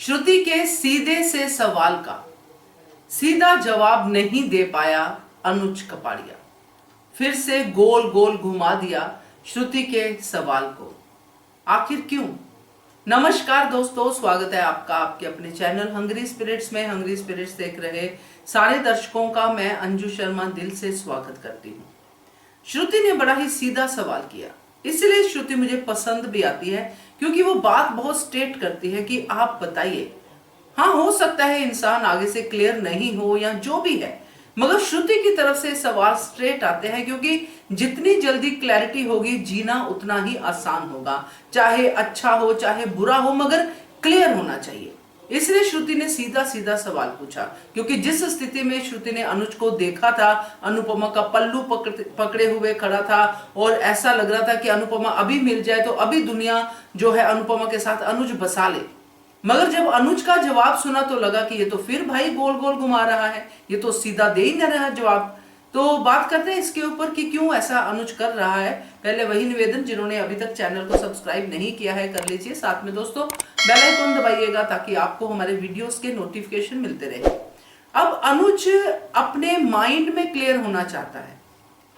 श्रुति के सीधे से सवाल का सीधा जवाब नहीं दे पाया अनुज कपाड़िया। फिर से गोल गोल घुमा दिया श्रुति के सवाल को। आखिर क्यों? नमस्कार दोस्तों, स्वागत है आपका आपके अपने चैनल हंग्री स्पिरिट्स में। हंग्री स्पिरिट्स देख रहे सारे दर्शकों का मैं अंजू शर्मा दिल से स्वागत करती हूँ। श्रुति ने बड़ा ही सीधा सवाल किया, इसलिए श्रुति मुझे पसंद भी आती है क्योंकि वो बात बहुत स्ट्रेट करती है कि आप बताइए। हाँ, हो सकता है इंसान आगे से क्लियर नहीं हो या जो भी है, मगर श्रुति की तरफ से सवाल स्ट्रेट आते हैं क्योंकि जितनी जल्दी क्लैरिटी होगी जीना उतना ही आसान होगा। चाहे अच्छा हो चाहे बुरा हो, मगर क्लियर होना चाहिए। इसलिए श्रुति ने सीधा सीधा सवाल पूछा क्योंकि जिस स्थिति में श्रुति ने अनुज को देखा था, अनुपमा का पल्लू पकड़े हुए खड़ा था और ऐसा लग रहा था कि अनुपमा अभी मिल जाए तो अभी दुनिया जो है अनुपमा के साथ अनुज बसा ले। मगर जब अनुज का जवाब सुना तो लगा कि ये तो फिर भाई गोल गोल घुमा रहा है, ये तो सीधा दे ही न रहा जवाब। तो बात करते हैं इसके ऊपर कि क्यों ऐसा अनुज कर रहा है। पहले वही निवेदन, जिन्होंने अभी तक चैनल को सब्सक्राइब नहीं किया है कर लीजिए, साथ में दोस्तों बेल आइकन दबाइएगा ताकि आपको हमारे वीडियोस के नोटिफिकेशन मिलते रहे। अब अनुज अपने माइंड में क्लियर होना चाहता है,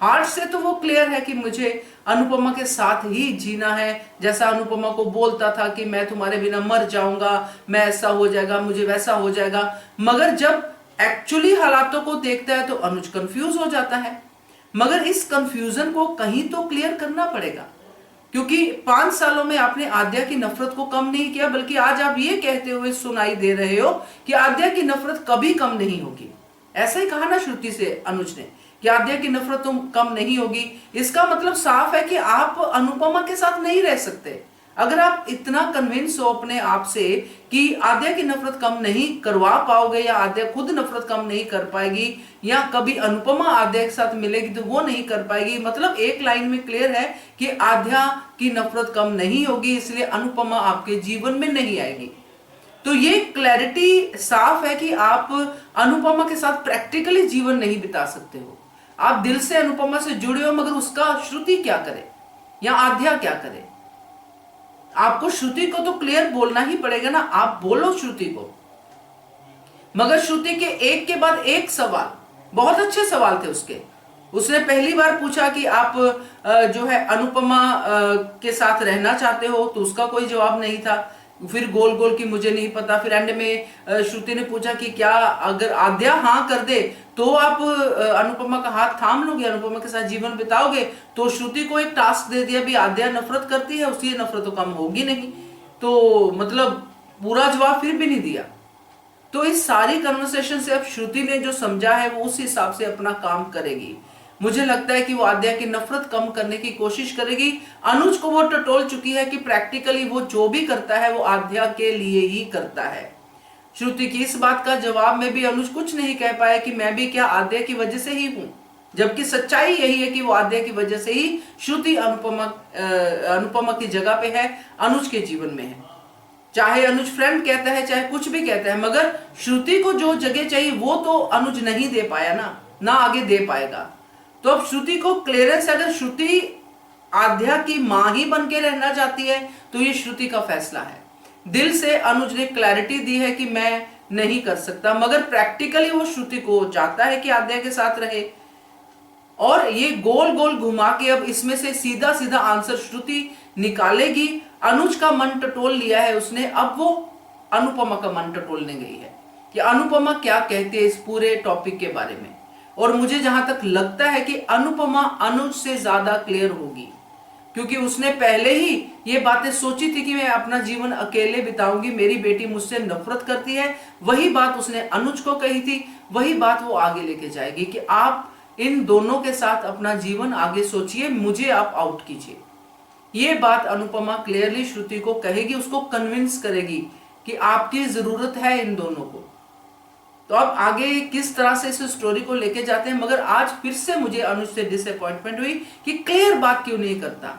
हार्ट से तो वो क्लियर है कि मुझे अनुपमा के साथ ही जीना है। जैसा अनुपमा को बोलता था कि मैं तुम्हारे बिना मर जाऊंगा, मैं ऐसा हो जाएगा, मुझे वैसा हो जाएगा। मगर जब एक्चुअली हालातों को देखता है तो अनुज कंफ्यूज हो जाता है। मगर इस कंफ्यूजन को कहीं तो क्लियर करना पड़ेगा क्योंकि 5 सालों में आपने आद्या की नफरत को कम नहीं किया, बल्कि आज आप ये कहते हुए सुनाई दे रहे हो कि आद्या की नफरत कभी कम नहीं होगी। ऐसा ही कहा ना श्रुति से अनुज ने कि आद्या की नफरत तो कम नहीं होगी। इसका मतलब साफ है कि आप अनुपमा के साथ नहीं रह सकते। अगर आप इतना कन्विंस हो अपने आप से कि आद्या की नफरत कम नहीं करवा पाओगे या आद्या खुद नफरत कम नहीं कर पाएगी या कभी अनुपमा आद्या के साथ मिलेगी तो वो नहीं कर पाएगी, मतलब एक लाइन में क्लियर है कि आद्या की नफरत कम नहीं होगी, इसलिए अनुपमा आपके जीवन में नहीं आएगी। तो ये क्लैरिटी साफ है कि आप अनुपमा के साथ प्रैक्टिकली जीवन नहीं बिता सकते हो। आप दिल से अनुपमा से जुड़े हो, मगर उसका श्रुति क्या करे या आद्या क्या करे? आपको श्रुति को तो क्लियर बोलना ही पड़ेगा ना। आप बोलो श्रुति को, मगर श्रुति के एक के बाद एक सवाल, बहुत अच्छे सवाल थे उसके। उसने पहली बार पूछा कि आप जो है अनुपमा के साथ रहना चाहते हो, तो उसका कोई जवाब नहीं था। फिर गोल गोल की मुझे नहीं पता। फिर एंड में श्रुति ने पूछा कि क्या अगर आद्या हाँ कर दे तो आप अनुपमा का हाथ थाम लोगे, अनुपमा के साथ जीवन बिताओगे? तो श्रुति को एक टास्क दे दिया, भी आद्या नफरत करती है, उसकी नफरत तो कम होगी नहीं। तो मतलब पूरा जवाब फिर भी नहीं दिया। तो इस सारी कन्वर्सेशन से अब श्रुति ने जो समझा है वो उस हिसाब से अपना काम करेगी। मुझे लगता है कि वो आद्या की नफरत कम करने की कोशिश करेगी। अनुज को वो टटोल चुकी है कि प्रैक्टिकली वो जो भी करता है वो आद्या के लिए ही करता है। श्रुति की इस बात का जवाब में भी अनुज कुछ नहीं कह पाया कि मैं भी क्या आद्या की वजह से ही हूं, जबकि सच्चाई यही है कि वो आद्या की वजह से ही श्रुति अनुपमा की जगह पे है, अनुज के जीवन में है। चाहे अनुज फ्रेंड कहता है चाहे कुछ भी कहता है, मगर श्रुति को जो जगह चाहिए वो तो अनुज नहीं दे पाया ना आगे दे पाएगा। तो अब श्रुति को क्लियरेंस, अगर श्रुति आद्या की मां ही बन के रहना चाहती है तो ये श्रुति का फैसला है। दिल से अनुज ने क्लैरिटी दी है कि मैं नहीं कर सकता, मगर प्रैक्टिकली वो श्रुति को चाहता है कि आद्या के साथ रहे। और ये गोल गोल घुमा के अब इसमें से सीधा सीधा आंसर श्रुति निकालेगी। अनुज का मन टटोल लिया है उसने, अब वो अनुपमा का मन टटोलने गई है कि अनुपमा क्या कहती है इस पूरे टॉपिक के बारे में। और मुझे जहां तक लगता है कि अनुपमा अनुज से ज्यादा क्लियर होगी क्योंकि उसने पहले ही ये बातें सोची थी कि मैं अपना जीवन अकेले बिताऊंगी, मेरी बेटी मुझसे नफरत करती है। वही बात उसने अनुज को कही थी, वही बात वो आगे लेके जाएगी कि आप इन दोनों के साथ अपना जीवन आगे सोचिए, मुझे आप आउट कीजिए। ये बात अनुपमा क्लियरली श्रुति को कहेगी, उसको कन्विंस करेगी कि आपकी जरूरत है इन दोनों को। तो अब आगे किस तरह से इस स्टोरी को लेके जाते हैं, मगर आज फिर से मुझे अनुज से डिसअपॉइंटमेंट हुई कि क्लियर बात क्यों नहीं करता।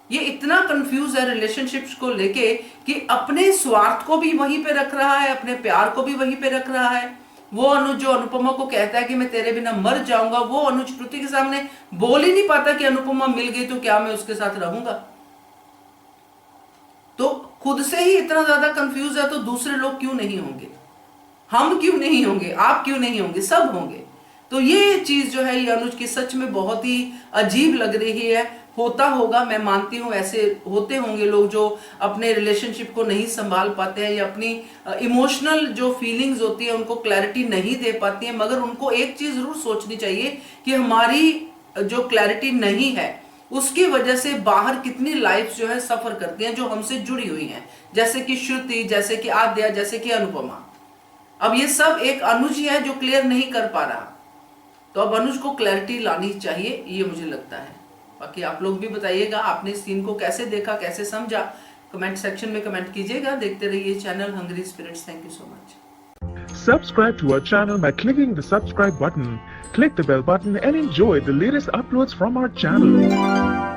ये इतना कंफ्यूज है रिलेशनशिप्स को लेके कि अपने स्वार्थ को भी वहीं पे रख रहा है, अपने प्यार को भी वहीं पे रख रहा है। वो अनुज जो अनुपमा को कहता है कि मैं तेरे बिना मर जाऊंगा, वो अनुज श्रुति के सामने बोल ही नहीं पाता कि अनुपमा मिल गई तो क्या मैं उसके साथ रहूंगा। तो खुद से ही इतना ज्यादा कंफ्यूज है तो दूसरे लोग क्यों नहीं होंगे, हम क्यों नहीं होंगे, आप क्यों नहीं होंगे, सब होंगे। तो ये चीज जो है ये अनुज की सच में बहुत ही अजीब लग रही है। होता होगा, मैं मानती हूँ ऐसे होते होंगे लोग जो अपने रिलेशनशिप को नहीं संभाल पाते हैं या अपनी इमोशनल जो फीलिंग्स होती है उनको क्लैरिटी नहीं दे पाती है, मगर उनको एक चीज जरूर सोचनी चाहिए कि हमारी जो क्लैरिटी नहीं है उसकी वजह से बाहर कितनी लाइफ जो है सफर करती हैं जो हमसे जुड़ी हुई हैं, जैसे कि श्रुति, जैसे कि आद्या, जैसे कि अनुपमा। अब ये सब एक अनुज ही है जो क्लियर नहीं कर पा रहा, तो अब अनुज को क्लैरिटी लानी चाहिए, ये मुझे लगता है। बाकी आप लोग भी बताइएगा आपने इस सीन को कैसे देखा, कैसे समझा, कमेंट सेक्शन में कमेंट कीजिएगा। देखते रहिए channel hungry spirits. Thank you so much. Subscribe to our channel by clicking the subscribe button. Click the bell button and enjoy the latest uploads from our channel.